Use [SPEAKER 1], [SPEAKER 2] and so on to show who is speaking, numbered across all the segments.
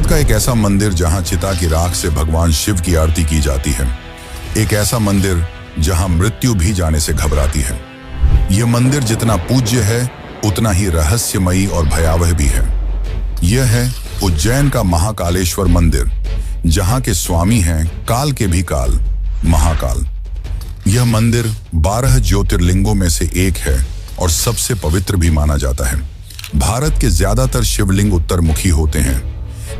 [SPEAKER 1] का एक ऐसा मंदिर जहां चिता की राख से भगवान शिव की आरती की जाती है। एक ऐसा मंदिर जहां मृत्यु भी जाने से घबराती है। यह मंदिर जितना पूज्य है उतना ही रहस्यमयी और भयावह भी है। यह है उज्जैन का महाकालेश्वर मंदिर, जहां के स्वामी हैं काल के भी काल, महाकाल। यह मंदिर 12 ज्योतिर्लिंगों में से एक है और सबसे पवित्र भी माना जाता है। भारत के ज्यादातर शिवलिंग उत्तरमुखी होते हैं,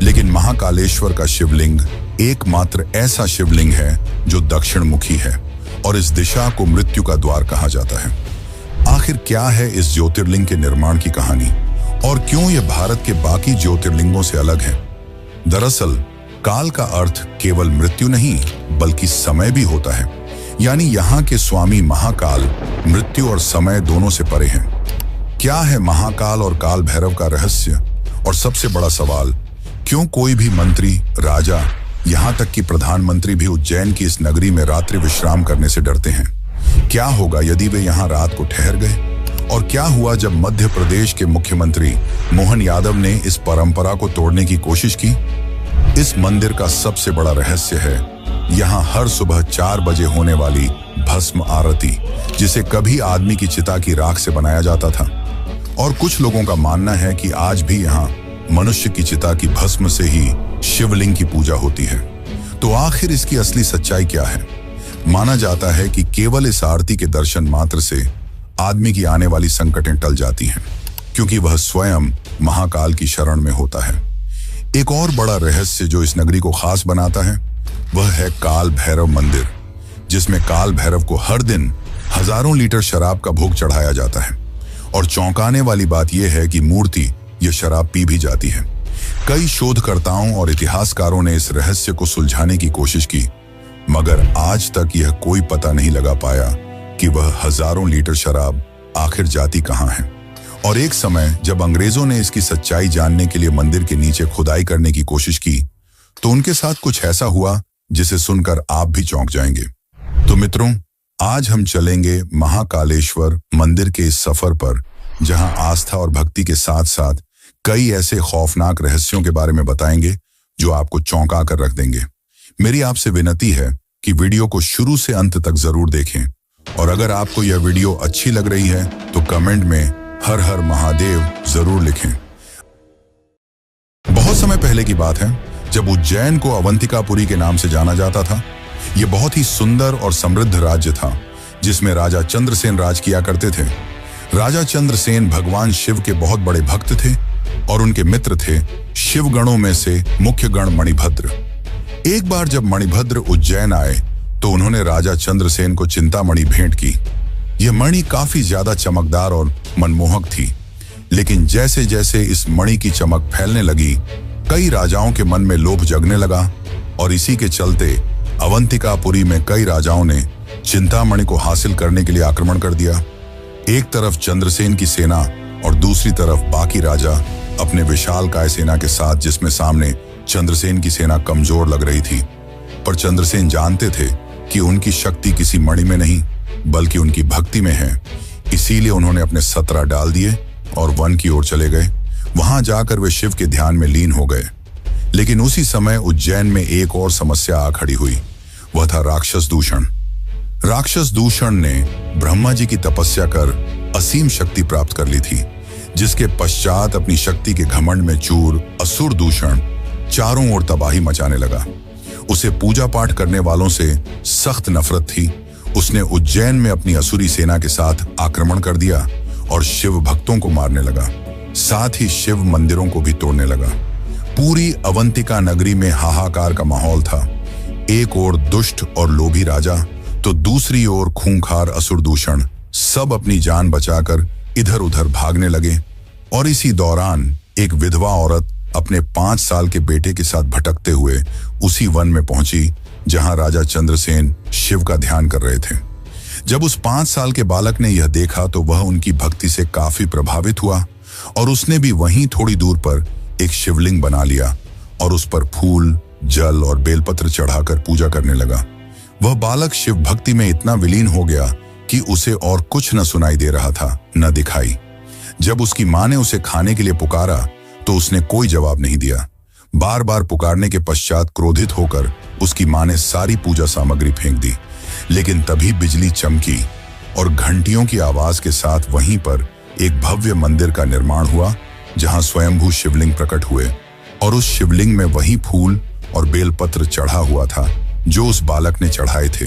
[SPEAKER 1] लेकिन महाकालेश्वर का शिवलिंग एकमात्र ऐसा शिवलिंग है जो दक्षिणमुखी है और इस दिशा को मृत्यु का द्वार कहा जाता है। आखिर क्या है इस ज्योतिर्लिंग के निर्माण की कहानी और क्यों यह भारत के बाकी ज्योतिर्लिंगों से अलग है? दरअसल काल का अर्थ केवल मृत्यु नहीं बल्कि समय भी होता है। यानी यहाँ के स्वामी महाकाल मृत्यु और समय दोनों से परे हैं। क्या है महाकाल और काल भैरव का रहस्य? और सबसे बड़ा सवाल, क्यों कोई भी मंत्री, राजा, यहाँ तक कि प्रधानमंत्री भी उज्जैन की इस नगरी में रात्रि विश्राम करने से डरते हैं? क्या होगा यदि वे यहाँ रात को ठहर गए? और क्या हुआ जब मध्य प्रदेश के मुख्यमंत्री मोहन यादव ने इस परंपरा को तोड़ने की कोशिश की? इस मंदिर का सबसे बड़ा रहस्य है यहाँ हर सुबह 4 बजे होने वाली भस्म आरती, जिसे कभी आदमी की चिता की राख से बनाया जाता था। और कुछ लोगों का मानना है कि आज भी यहाँ मनुष्य की चिता की भस्म से ही शिवलिंग की पूजा होती है। तो आखिर इसकी असली सच्चाई क्या है? माना जाता है कि केवल इस आरती के दर्शन मात्र से आदमी की आने वाली संकटें टल जाती हैं, क्योंकि वह स्वयं महाकाल की शरण में होता है। एक और बड़ा रहस्य जो इस नगरी को खास बनाता है वह है काल भैरव मंदिर, जिसमें काल भैरव को हर दिन हजारों लीटर शराब का भोग चढ़ाया जाता है। और चौंकाने वाली बात यह है कि मूर्ति यह शराब पी भी जाती है। कई शोधकर्ताओं और इतिहासकारों ने इस रहस्य को सुलझाने की कोशिश की, मगर आज तक यह कोई पता नहीं लगा पाया कि वह हजारों लीटर शराब आखिर जाती कहां है। और एक समय जब अंग्रेजों ने इसकी सच्चाई जानने के लिए मंदिर के नीचे खुदाई करने की कोशिश की, तो उनके साथ कुछ ऐसा हुआ जिसे सुनकर आप भी चौंक जाएंगे। तो मित्रों, आज हम चलेंगे महाकालेश्वर मंदिर के इस सफर पर, जहां आस्था और भक्ति के साथ साथ कई ऐसे खौफनाक रहस्यों के बारे में बताएंगे जो आपको चौंका कर रख देंगे। मेरी आपसे विनती है कि वीडियो को शुरू से अंत तक जरूर देखें, और अगर आपको यह वीडियो अच्छी लग रही है तो कमेंट में हर हर महादेव जरूर लिखें। बहुत समय पहले की बात है जब उज्जैन को अवंतिकापुरी के नाम से जाना जाता था। यह बहुत ही सुंदर और समृद्ध राज्य था, जिसमें राजा चंद्रसेन राज किया करते थे। राजा चंद्रसेन भगवान शिव के बहुत बड़े भक्त थे और उनके मित्र थे शिवगणों में से मुख्य गण मणिभद्र। एक बार जब मणिभद्र उज्जैन आए तो उन्होंने राजा चंद्रसेन को चिंतामणि भेंट की। यह मणि काफी ज्यादा चमकदार और मनमोहक थी, लेकिन जैसे जैसे इस मणि की चमक फैलने लगी, कई राजाओं के मन में लोभ जगने लगा और इसी के चलते अवंतिकापुरी में कई राजाओं ने चिंतामणि को हासिल करने के लिए आक्रमण कर दिया। एक तरफ चंद्रसेन की सेना और दूसरी तरफ बाकी राजा अपने विशालकाय सेना के साथ, जिसमें सामने चंद्रसेन की सेना कमजोर लग रही थी। पर चंद्रसेन जानते थे कि उनकी शक्ति किसी मणि में नहीं बल्कि उनकी भक्ति में है। इसीलिए उन्होंने अपने 17 डाल दिए और वन की ओर चले गए। वहां जाकर वे शिव के ध्यान में लीन हो गए। लेकिन उसी समय उज्जैन में एक और समस्या आ खड़ी हुई। वह था राक्षस दूषण। राक्षस दूषण ने ब्रह्मा जी की तपस्या कर असीम शक्ति प्राप्त कर ली थी, जिसके पश्चात अपनी शक्ति के घमंड में चूर असुर दूषण चारों ओर तबाही मचाने लगा। उसे पूजा पाठ करने वालों से सख्त नफरत थी। उसने उज्जैन में अपनी असुरी सेना के साथ आक्रमण कर दिया और शिव भक्तों को मारने लगा, साथ ही शिव मंदिरों को भी तोड़ने लगा। पूरी अवंतिका नगरी में हाहाकार का माहौल था। एक ओर दुष्ट और लोभी राजा तो दूसरी ओर खूंखार असुर दूषण सब अपनी जान बचाकर इधर उधर भागने लगे। और इसी दौरान एक विधवा औरत अपने 5 साल के बेटे के साथ भटकते हुए उसी वन में पहुंची जहां राजा चंद्रसेन शिव का ध्यान कर रहे थे। जब उस 5 साल के बालक ने यह देखा तो वह उनकी भक्ति से काफी प्रभावित हुआ और उसने भी वहीं थोड़ी दूर पर एक शिवलिंग बना लिया और उस पर फूल, जल और बेलपत्र चढ़ाकर पूजा करने लगा। वह बालक शिव भक्ति में इतना विलीन हो गया कि उसे और कुछ न सुनाई दे रहा था, न दिखाई। जब उसकी मां ने उसे खाने के लिए पुकारा तो उसने कोई जवाब नहीं दिया। बार बार पुकारने के पश्चात क्रोधित होकर उसकी मां ने सारी पूजा सामग्री फेंक दी। लेकिन तभी बिजली चमकी और घंटियों की आवाज के साथ वहीं पर एक भव्य मंदिर का निर्माण हुआ, जहां स्वयंभू शिवलिंग प्रकट हुए और उस शिवलिंग में वही फूल और बेलपत्र चढ़ा हुआ था जो उस बालक ने चढ़ाए थे।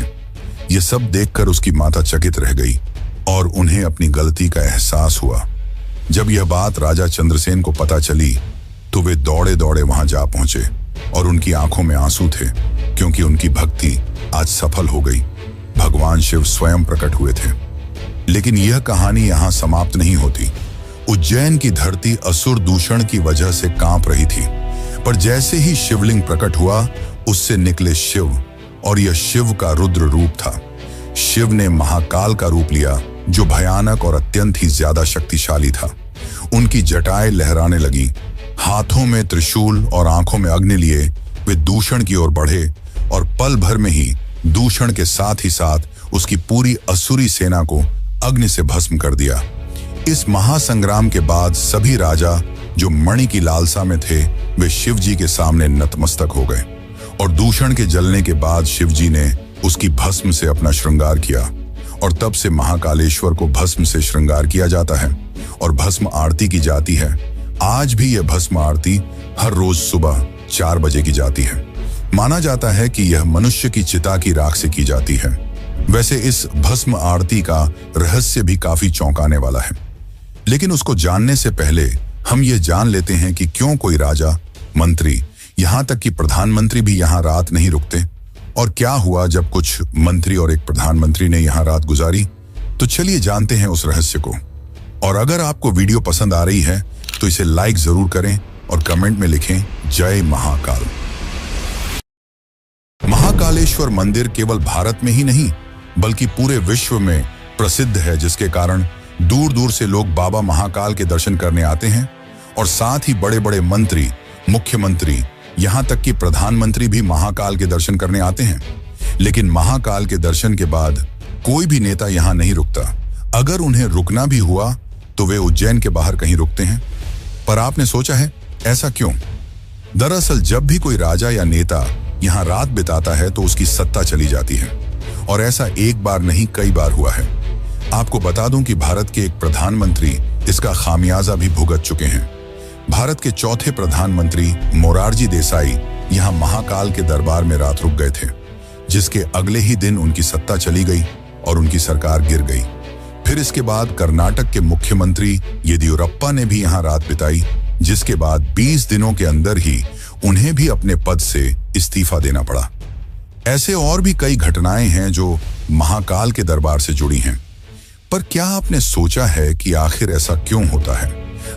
[SPEAKER 1] ये सब देखकर उसकी माता चकित रह गई और उन्हें अपनी गलती का एहसास हुआ। जब यह बात राजा चंद्रसेन को पता चली तो वे दौड़े दौड़े वहां जा पहुंचे और उनकी आंखों में आंसू थे, क्योंकि उनकी भक्ति आज सफल हो गई। भगवान शिव स्वयं प्रकट हुए थे। लेकिन यह कहानी यहां समाप्त नहीं होती। उज्जैन की धरती असुर दूषण की वजह से कांप रही थी, पर जैसे ही शिवलिंग प्रकट हुआ उससे निकले शिव, और यह शिव का रुद्र रूप था। शिव ने महाकाल का रूप लिया, जो भयानक और अत्यंत ही ज्यादा शक्तिशाली था। उनकी जटाएं लहराने लगी, हाथों में त्रिशूल और आंखों में अग्नि लिए वे दूषण की ओर बढ़े और पल भर में ही दूषण के साथ ही साथ उसकी पूरी असुरी सेना को अग्नि से भस्म कर दिया। इस महासंग्राम के बाद सभी राजा जो मणि की लालसा में थे वे शिव जी के सामने नतमस्तक हो गए, और दूषण के जलने के बाद शिव जी ने उसकी भस्म से अपना श्रृंगार किया, और तब से महाकालेश्वर को भस्म से श्रृंगार किया जाता है और भस्म आरती की जाती है। आज भी यह भस्म आरती हर रोज सुबह 4 बजे की जाती है। माना जाता है कि यह मनुष्य की चिता की राख से की जाती है। वैसे इस भस्म आरती का रहस्य भी काफी चौंकाने वाला है, लेकिन उसको जानने से पहले हम ये जान लेते हैं कि क्यों कोई राजा, मंत्री, यहाँ तक कि प्रधानमंत्री भी यहाँ रात नहीं रुकते, और क्या हुआ जब कुछ मंत्री और एक प्रधानमंत्री ने यहाँ रात गुजारी। तो चलिए जानते हैं उस रहस्य को। और अगर आपको वीडियो पसंद आ रही है तो इसे लाइक जरूर करें और कमेंट में लिखें जय महाकाल। महाकालेश्वर मंदिर केवल भारत में ही नहीं बल्कि पूरे विश्व में प्रसिद्ध है, जिसके कारण दूर दूर से लोग बाबा महाकाल के दर्शन करने आते हैं। और साथ ही बड़े बड़े मंत्री, मुख्यमंत्री, यहाँ तक कि प्रधानमंत्री भी महाकाल के दर्शन करने आते हैं। लेकिन महाकाल के दर्शन के बाद कोई भी नेता यहाँ नहीं रुकता। अगर उन्हें रुकना भी हुआ तो वे उज्जैन के बाहर कहीं रुकते हैं। पर आपने सोचा है ऐसा क्यों? दरअसल जब भी कोई राजा या नेता यहाँ रात बिताता है तो उसकी सत्ता चली जाती है, और ऐसा एक बार नहीं कई बार हुआ है। आपको बता दूं कि भारत के एक प्रधानमंत्री इसका खामियाजा भी भुगत चुके हैं। भारत के चौथे प्रधानमंत्री मोरारजी देसाई यहाँ महाकाल के दरबार में रात रुक गए थे, जिसके अगले ही दिन उनकी सत्ता चली गई और उनकी सरकार गिर गई। फिर इसके बाद कर्नाटक के मुख्यमंत्री येदियुरप्पा ने भी यहाँ रात बिताई, जिसके बाद 20 दिनों के अंदर ही उन्हें भी अपने पद से इस्तीफा देना पड़ा। ऐसे और भी कई घटनाएं हैं जो महाकाल के दरबार से जुड़ी हैं। पर क्या आपने सोचा है कि आखिर ऐसा क्यों होता है?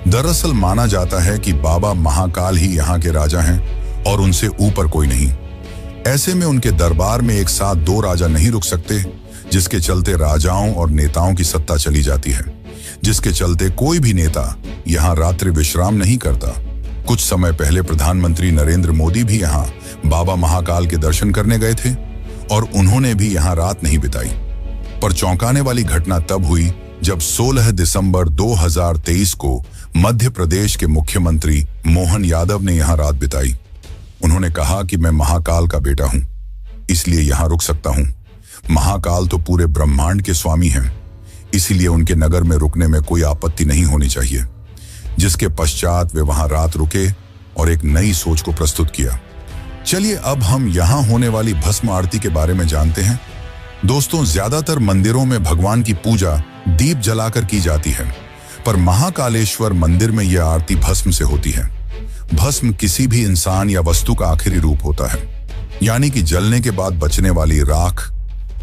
[SPEAKER 1] दरअसल माना जाता है कि बाबा महाकाल ही यहाँ के राजा हैं और उनसे ऊपर कोई नहीं। ऐसे में उनके दरबार में एक साथ 2 राजा नहीं रुक सकते, जिसके चलते राजाओं और नेताओं की सत्ता चली जाती है, जिसके चलते कोई भी नेता यहाँ रात्रि विश्राम नहीं करता। कुछ समय पहले प्रधानमंत्री नरेंद्र मोदी भी यहाँ बाबा महाकाल के दर्शन करने गए थे और उन्होंने भी यहाँ रात नहीं बिताई। पर चौंकाने वाली घटना तब हुई जब 16 दिसंबर 2023 को मध्य प्रदेश के मुख्यमंत्री मोहन यादव ने यहाँ रात बिताई। उन्होंने कहा कि मैं महाकाल का बेटा हूं, इसलिए यहाँ रुक सकता हूं। महाकाल तो पूरे ब्रह्मांड के स्वामी हैं, इसीलिए उनके नगर में रुकने में कोई आपत्ति नहीं होनी चाहिए। जिसके पश्चात वे वहां रात रुके और एक नई सोच को प्रस्तुत किया। चलिए अब हम यहाँ होने वाली भस्म आरती के बारे में जानते हैं। दोस्तों, ज्यादातर मंदिरों में भगवान की पूजा दीप जलाकर की जाती है, पर महाकालेश्वर मंदिर में यह आरती भस्म से होती है। भस्म किसी भी इंसान या वस्तु का आखिरी रूप होता है, यानी कि जलने के बाद बचने वाली राख।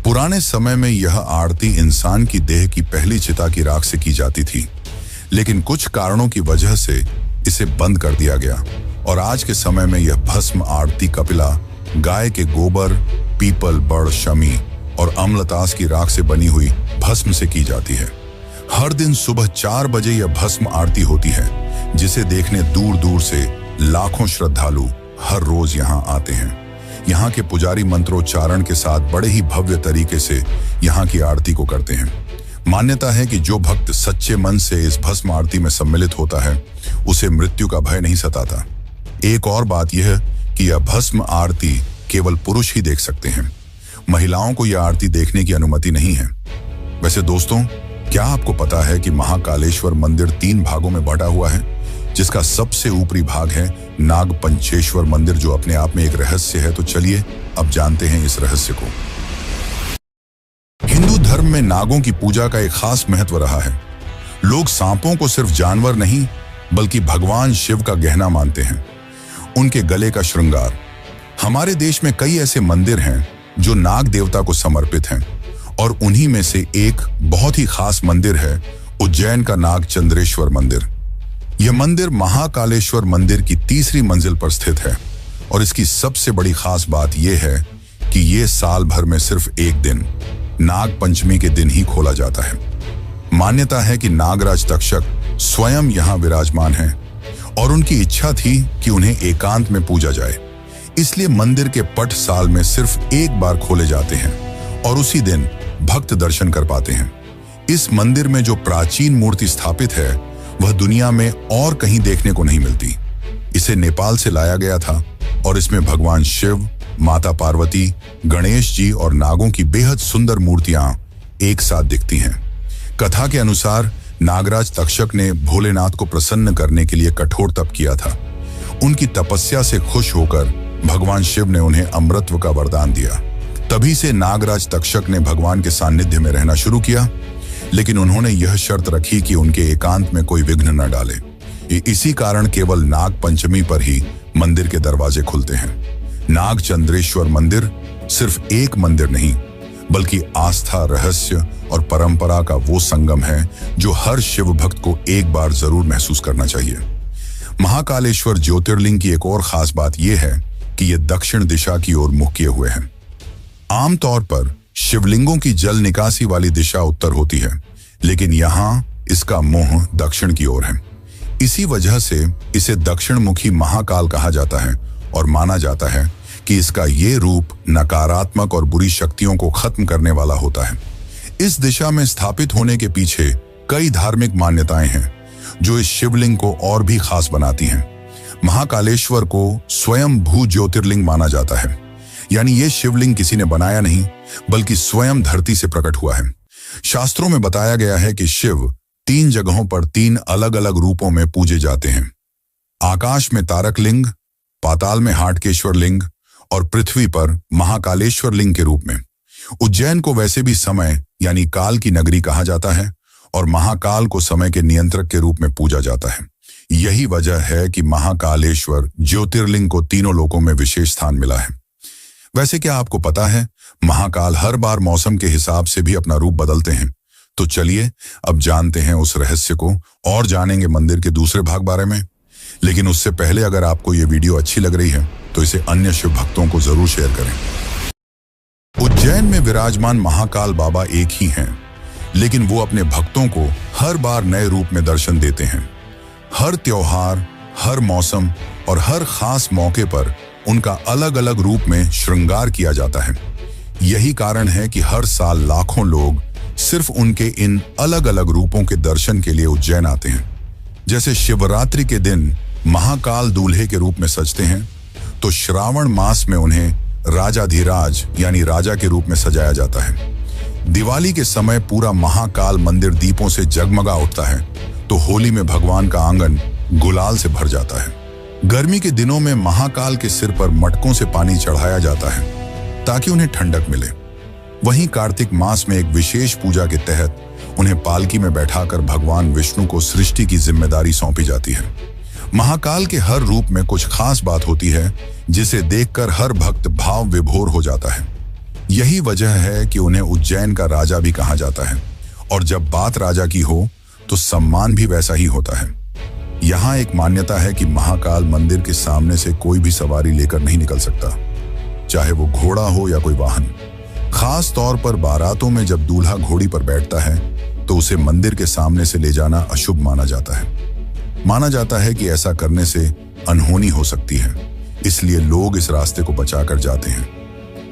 [SPEAKER 1] पुराने समय में यह आरती इंसान की देह की पहली चिता की राख से की जाती थी, लेकिन कुछ कारणों की वजह से इसे बंद कर दिया गया और आज के समय में यह भस्म आरती कपिला, गाय के गोबर, पीपल, बड़, शमी और अम्लतास की राख से बनी हुई भस्म से की जाती है। हर दिन सुबह 4 बजे यह भस्म आरती होती है, जिसे देखने दूर दूर से लाखों श्रद्धालु हर रोज यहाँ आते हैं। यहाँ के पुजारी मंत्रोच्चारण के साथ बड़े ही भव्य तरीके से यहाँ की आरती को करते हैं। मान्यता है कि जो भक्त सच्चे मन से इस भस्म आरती में सम्मिलित होता है उसे मृत्यु का भय नहीं सताता। एक और बात यह कि यह भस्म आरती केवल पुरुष ही देख सकते हैं। महिलाओं को यह आरती देखने की अनुमति नहीं है। वैसे दोस्तों, क्या आपको पता है कि महाकालेश्वर मंदिर 3 भागों में बटा हुआ है, जिसका सबसे ऊपरी भाग है नागपंचेश्वर मंदिर, जो अपने आप में एक रहस्य है। तो चलिए अब जानते हैं इस रहस्य को। हिंदू धर्म में नागों की पूजा का एक खास महत्व रहा है। लोग सांपों को सिर्फ जानवर नहीं बल्कि भगवान शिव का गहना मानते हैं, उनके गले का श्रृंगार। हमारे देश में कई ऐसे मंदिर हैं जो नाग देवता को समर्पित हैं, और उन्हीं में से एक बहुत ही खास मंदिर है उज्जैन का नागचंद्रेश्वर मंदिर। यह मंदिर महाकालेश्वर मंदिर की 3री मंजिल पर स्थित है, और इसकी सबसे बड़ी खास बात यह है कि यह साल भर में सिर्फ एक दिन, नाग पंचमी के दिन ही खोला जाता है। मान्यता है कि नागराज तक्षक स्वयं यहाँ विराजमान हैं, और उनकी इच्छा थी कि उन्हें एकांत में पूजा जाए। इसलिए मंदिर के पट साल में सिर्फ एक बार खोले जाते हैं, और उसी दिन भक्त दर्शन कर पाते हैं। इस मंदिर में जो प्राचीन मूर्ति स्थापित है वह दुनिया में और कहीं देखने को नहीं मिलती। इसे नेपाल से लाया गया था, और इसमें भगवान शिव, माता पार्वती, गणेश जी और नागों की बेहद सुंदर मूर्तियां एक साथ दिखती हैं। कथा के अनुसार नागराज तक्षक ने भोलेनाथ को प्रसन्न करने के लिए कठोर तप किया था। उनकी तपस्या से खुश होकर भगवान शिव ने उन्हें अमृतत्व का वरदान दिया। तभी से नागराज तक्षक ने भगवान के सानिध्य में रहना शुरू किया, लेकिन उन्होंने यह शर्त रखी कि उनके एकांत में कोई विघ्न न डाले। इसी कारण केवल नाग पंचमी पर ही मंदिर के दरवाजे खुलते हैं। नागचंद्रेश्वर मंदिर सिर्फ एक मंदिर नहीं बल्कि आस्था, रहस्य और परंपरा का वो संगम है जो हर शिव भक्त को एक बार जरूर महसूस करना चाहिए। महाकालेश्वर ज्योतिर्लिंग की एक और खास बात यह है कि यह दक्षिण दिशा की ओर मुख किए हुए हैं। आमतौर पर शिवलिंगों की जल निकासी वाली दिशा उत्तर होती है, लेकिन यहाँ इसका मुंह दक्षिण की ओर है। इसी वजह से इसे दक्षिणमुखी महाकाल कहा जाता है, और माना जाता है कि इसका ये रूप नकारात्मक और बुरी शक्तियों को खत्म करने वाला होता है। इस दिशा में स्थापित होने के पीछे कई धार्मिक मान्यताएं हैं जो इस शिवलिंग को और भी खास बनाती हैं। महाकालेश्वर को स्वयं भू ज्योतिर्लिंग माना जाता है, यानी ये शिवलिंग किसी ने बनाया नहीं बल्कि स्वयं धरती से प्रकट हुआ है। शास्त्रों में बताया गया है कि शिव 3 जगहों पर 3 अलग अलग रूपों में पूजे जाते हैं। आकाश में तारक लिंग, पाताल में हाटकेश्वर लिंग और पृथ्वी पर महाकालेश्वर लिंग के रूप में। उज्जैन को वैसे भी समय यानी काल की नगरी कहा जाता है, और महाकाल को समय के नियंत्रक के रूप में पूजा जाता है। यही वजह है कि महाकालेश्वर ज्योतिर्लिंग को तीनों लोकों में विशेष स्थान मिला है। वैसे क्या आपको पता है, महाकाल हर बार मौसम के हिसाब से भी अपना रूप बदलते हैं। तो चलिए अब जानते हैं उस रहस्य को, और जानेंगे मंदिर के दूसरे भाग बारे में। लेकिन उससे पहले अगर आपको ये वीडियो अच्छी लग रही है तो इसे अन्य शिव भक्तों को जरूर शेयर करें। उज्जैन में विराजमान महाकाल बाबा एक ही हैं, लेकिन वो अपने भक्तों को हर बार नए रूप में दर्शन देते हैं। हर त्योहार, हर मौसम और हर खास मौके पर उनका अलग अलग रूप में श्रृंगार किया जाता है। यही कारण है कि हर साल लाखों लोग सिर्फ उनके इन अलग अलग रूपों के दर्शन के लिए उज्जैन आते हैं। जैसे शिवरात्रि के दिन महाकाल दूल्हे के रूप में सजते हैं, तो श्रावण मास में उन्हें राजाधिराज यानी राजा के रूप में सजाया जाता है। दिवाली के समय पूरा महाकाल मंदिर दीपों से जगमगा उठता है, तो होली में भगवान का आंगन गुलाल से भर जाता है। गर्मी के दिनों में महाकाल के सिर पर मटकों से पानी चढ़ाया जाता है ताकि उन्हें ठंडक मिले। वहीं कार्तिक मास में एक विशेष पूजा के तहत उन्हें पालकी में बैठाकर भगवान विष्णु को सृष्टि की जिम्मेदारी सौंपी जाती है। महाकाल के हर रूप में कुछ खास बात होती है जिसे देखकर हर भक्त भाव विभोर हो जाता है। यही वजह है कि उन्हें उज्जैन का राजा भी कहा जाता है, और जब बात राजा की हो तो सम्मान भी वैसा ही होता है। यहाँ एक मान्यता है कि महाकाल मंदिर के सामने से कोई भी सवारी लेकर नहीं निकल सकता, चाहे वो घोड़ा हो या कोई वाहन। खास तौर पर बारातों में जब दूल्हा घोड़ी पर बैठता है तो उसे मंदिर के सामने से ले जाना अशुभ माना जाता है। माना जाता है कि ऐसा करने से अनहोनी हो सकती है, इसलिए लोग इस रास्ते को बचाकर जाते हैं।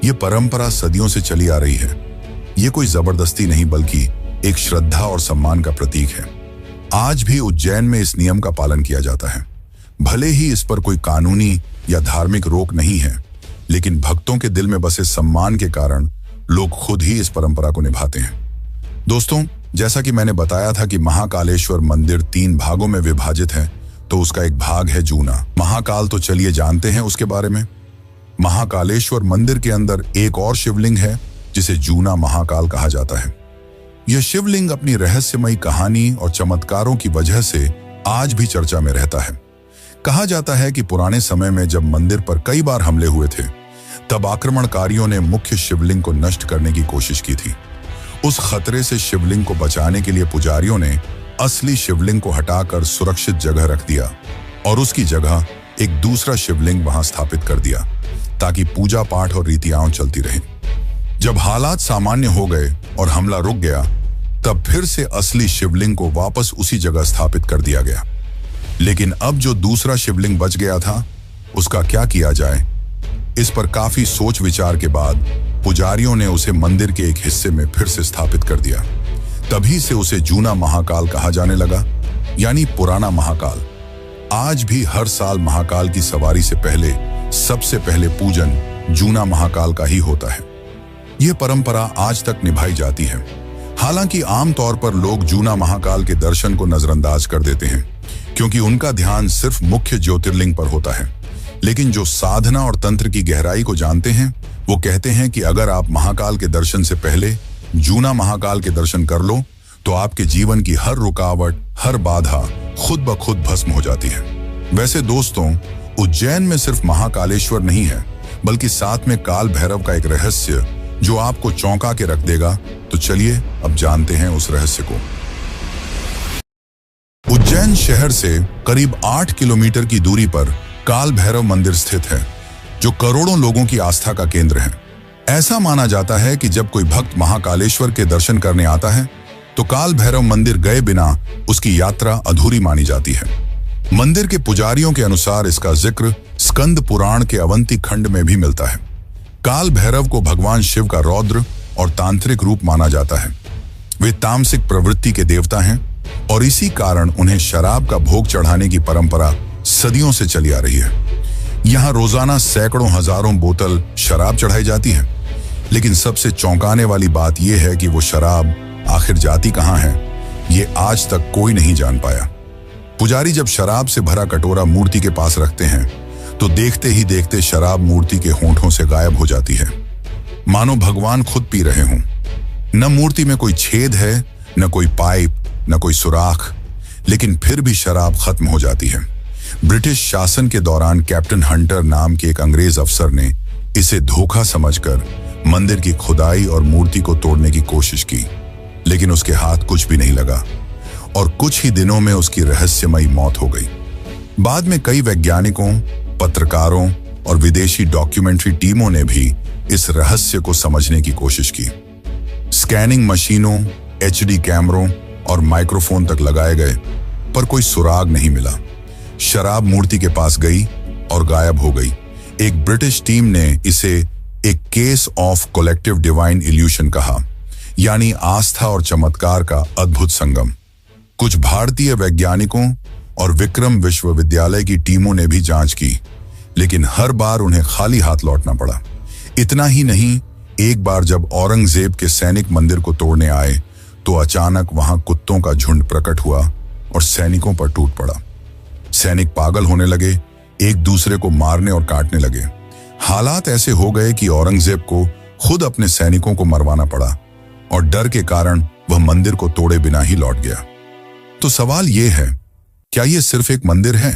[SPEAKER 1] ये परंपरा सदियों से चली आ रही है। ये कोई जबरदस्ती नहीं बल्कि एक श्रद्धा और सम्मान का प्रतीक है। आज भी उज्जैन में इस नियम का पालन किया जाता है। भले ही इस पर कोई कानूनी या धार्मिक रोक नहीं है, लेकिन भक्तों के दिल में बसे सम्मान के कारण लोग खुद ही इस परंपरा को निभाते हैं। दोस्तों, जैसा कि मैंने बताया था कि महाकालेश्वर मंदिर 3 भागों में विभाजित है, तो उसका एक भाग है जूना महाकाल। तो चलिए जानते हैं उसके बारे में। महाकालेश्वर मंदिर के अंदर एक और शिवलिंग है जिसे जूना महाकाल कहा जाता है। यह शिवलिंग अपनी रहस्यमयी कहानी और चमत्कारों की वजह से आज भी चर्चा में रहता है। कहा जाता है कि पुराने समय में जब मंदिर पर कई बार हमले हुए थे, तब आक्रमणकारियों ने मुख्य शिवलिंग को नष्ट करने की कोशिश की थी। उस खतरे से शिवलिंग को बचाने के लिए पुजारियों ने असली शिवलिंग को हटाकर सुरक्षित जगह रख दिया और उसकी जगह एक दूसरा शिवलिंग वहां स्थापित कर दिया, ताकि पूजा पाठ और रीतियां चलती रहें। जब हालात सामान्य हो गए और हमला रुक गया, तब फिर से असली शिवलिंग को वापस उसी जगह स्थापित कर दिया गया। लेकिन अब जो दूसरा शिवलिंग बच गया था, उसका क्या किया जाए? इस पर काफी सोच विचार के बाद पुजारियों ने उसे मंदिर के एक हिस्से में फिर से स्थापित कर दिया। तभी से उसे जूना महाकाल कहा जाने लगा, यानी पुराना महाकाल। आज भी हर साल महाकाल की सवारी से पहले सबसे पहले पूजन जूना महाकाल का ही होता है। यह परंपरा आज तक निभाई जाती है। हालांकि आमतौर पर लोग जूना महाकाल के दर्शन को नजरअंदाज कर देते हैं, क्योंकि उनका ध्यान सिर्फ मुख्य ज्योतिर्लिंग पर होता है। लेकिन जो साधना और तंत्र की गहराई को जानते हैं, वो कहते हैं कि अगर आप महाकाल के दर्शन से पहले जूना महाकाल के दर्शन कर लो, तो आपके जीवन की हर रुकावट, हर बाधा खुद ब खुद भस्म हो जाती है। वैसे दोस्तों, उज्जैन में सिर्फ महाकालेश्वर नहीं है, बल्कि साथ में काल भैरव का एक रहस्य जो आपको चौंका के रख देगा। तो चलिए अब जानते हैं उस रहस्य को। उज्जैन शहर से करीब 8 किलोमीटर की दूरी पर काल भैरव मंदिर स्थित है, जो करोड़ों लोगों की आस्था का केंद्र है। ऐसा माना जाता है कि जब कोई भक्त महाकालेश्वर के दर्शन करने आता है, तो काल भैरव मंदिर गए बिना उसकी यात्रा अधूरी मानी जाती है। मंदिर के पुजारियों के अनुसार इसका जिक्र स्कंद पुराण के अवंती खंड में भी मिलता है। काल भैरव को भगवान शिव का रौद्र और तांत्रिक रूप माना जाता है। वे तामसिक प्रवृत्ति के देवता हैं और इसी कारण उन्हें शराब का भोग चढ़ाने की परंपरा सदियों से चली आ रही है। यहाँ रोजाना सैकड़ों हजारों बोतल शराब चढ़ाई जाती है। लेकिन सबसे चौंकाने वाली बात यह है कि वो शराब आखिर जाती कहाँ है, ये आज तक कोई नहीं जान पाया। पुजारी जब शराब से भरा कटोरा मूर्ति के पास रखते हैं, तो देखते ही देखते शराब मूर्ति के होंठों से गायब हो जाती है, मानो भगवान खुद पी रहे हों। न मूर्ति में कोई छेद है, न कोई पाइप, न कोई सुराख, लेकिन फिर भी शराब खत्म हो जाती है। ब्रिटिश शासन के दौरान कैप्टन हंटर नाम के एक अंग्रेज अफसर ने इसे धोखा समझकर मंदिर की खुदाई और मूर्ति को तोड़ने की कोशिश की, लेकिन उसके हाथ कुछ भी नहीं लगा और कुछ ही दिनों में उसकी रहस्यमयी मौत हो गई। बाद में कई वैज्ञानिकों, पत्रकारों और विदेशी डॉक्यूमेंट्री टीमों ने भी इस रहस्य को समझने की कोशिश की। स्कैनिंग मशीनों, HD कैमरों और माइक्रोफोन तक लगाए गए, पर कोई सुराग नहीं मिला। शराब मूर्ति के पास गई और गायब हो गई। एक ब्रिटिश टीम ने इसे एक case of collective divine evolution कहा, यानी आस्था और चमत्कार का अद्भुत संगम। कुछ भारतीय वैज्ञानिकों और विक्रम विश्वविद्यालय की टीमों ने भी जांच की, लेकिन हर बार उन्हें खाली हाथ लौटना पड़ा। इतना ही नहीं, एक बार जब औरंगजेब के सैनिक मंदिर को तोड़ने आए, तो अचानक वहां कुत्तों का झुंड प्रकट हुआ और सैनिकों पर टूट पड़ा। सैनिक पागल होने लगे, एक दूसरे को मारने और काटने लगे। हालात ऐसे हो गए कि औरंगजेब को खुद अपने सैनिकों को मरवाना पड़ा और डर के कारण वह मंदिर को तोड़े बिना ही लौट गया। तो सवाल यह है, क्या यह सिर्फ एक मंदिर है?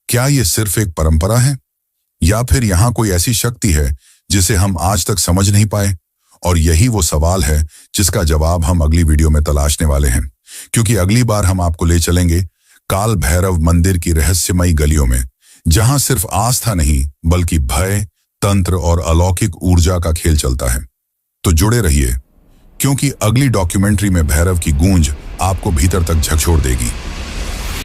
[SPEAKER 1] क्या यह सिर्फ एक परंपरा है? या फिर यहां कोई ऐसी शक्ति है जिसे हम आज तक समझ नहीं पाए? और यही वो सवाल है जिसका जवाब हम अगली वीडियो में तलाशने वाले हैं, क्योंकि अगली बार हम आपको ले चलेंगे काल भैरव मंदिर की रहस्यमयी गलियों में, जहां सिर्फ आस्था नहीं बल्कि भय, तंत्र और अलौकिक ऊर्जा का खेल चलता है। तो जुड़े रहिए, क्योंकि अगली डॉक्यूमेंट्री में भैरव की गूंज आपको भीतर तक झकझोर देगी।